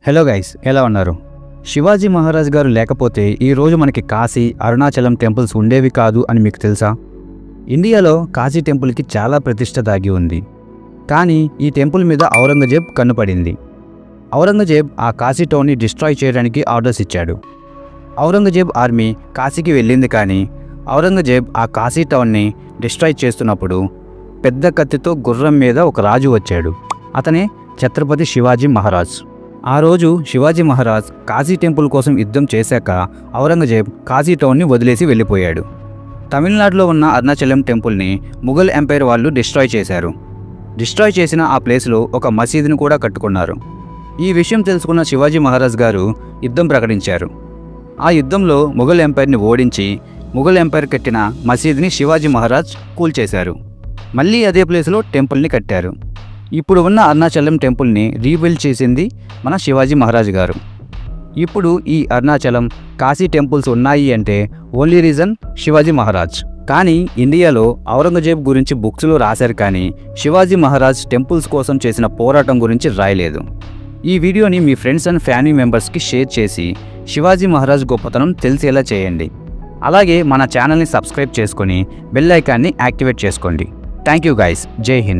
Hello guys, ఎలా ఉన్నారు? శివాజీ మహారాజ్ గారు లేకపోతే ఈరోజు మనకి కాశీ, అరుణాచలం టెంపుల్స్ ఉండేవి కాదు అని మీకు తెలుసా? ఇండియాలో కాశీ టెంపుల్కి చాలా ప్రతిష్ట దాగి ఉంది. కానీ ఈ టెంపుల్ మీద ఔరంగజేబ్ కన్నుపడింది. ఔరంగజేబ్ ఆ కాశీ టౌన్ని డిస్ట్రాయ్ చేయడానికి ఆర్డర్స్ ఇచ్చాడు. ఔరంగజేబ్ ఆర్మీ కాశీకి వెళ్ళింది, కానీ ఔరంగజేబ్ ఆ కాశీ టౌన్ని డిస్ట్రాయ్ చేస్తున్నప్పుడు పెద్ద కత్తితో గుర్రం మీద ఒక రాజు వచ్చాడు. అతనే ఛత్రపతి శివాజీ మహారాజ్. ఆ రోజు శివాజీ మహారాజ్ కాశీ టెంపుల్ కోసం యుద్ధం చేశాక ఔరంగజేబ్ కాశీ టౌన్ని వదిలేసి వెళ్ళిపోయాడు. తమిళనాడులో ఉన్న అరుణాచలం టెంపుల్ని ముఘల్ ఎంపైర్ వాళ్ళు డిస్ట్రాయ్ చేశారు. డిస్ట్రాయ్ చేసిన ఆ ప్లేస్లో ఒక మసీదుని కూడా కట్టుకున్నారు. ఈ విషయం తెలుసుకున్న శివాజీ మహారాజ్ గారు యుద్ధం ప్రకటించారు. ఆ యుద్ధంలో ముఘల్ ఎంపైర్ని ఓడించి ముఘల్ ఎంపైర్ కట్టిన మసీదుని శివాజీ మహారాజ్ కూల్చేశారు. మళ్ళీ అదే ప్లేస్లో టెంపుల్ని కట్టారు. ఇప్పుడు ఉన్న అరుణాచలం టెంపుల్ని రీబిల్డ్ చేసింది మన శివాజీ మహారాజ్ గారు. ఇప్పుడు ఈ అరుణాచలం, కాశీ టెంపుల్స్ ఉన్నాయి అంటే ఓన్లీ రీజన్ శివాజీ మహారాజ్. కానీ ఇండియాలో ఔరంగజేబ్ గురించి బుక్స్లో రాశారు, కానీ శివాజీ మహారాజ్ టెంపుల్స్ కోసం చేసిన పోరాటం గురించి రాయలేదు. ఈ వీడియోని మీ ఫ్రెండ్స్ అండ్ ఫ్యామిలీ మెంబర్స్కి షేర్ చేసి శివాజీ మహారాజ్ గొప్పతనం తెలిసేలా చేయండి. అలాగే మన ఛానల్ని సబ్స్క్రైబ్ చేసుకొని బెల్ ఐకాన్ని యాక్టివేట్ చేసుకోండి. Thank you guys. జై హింద్.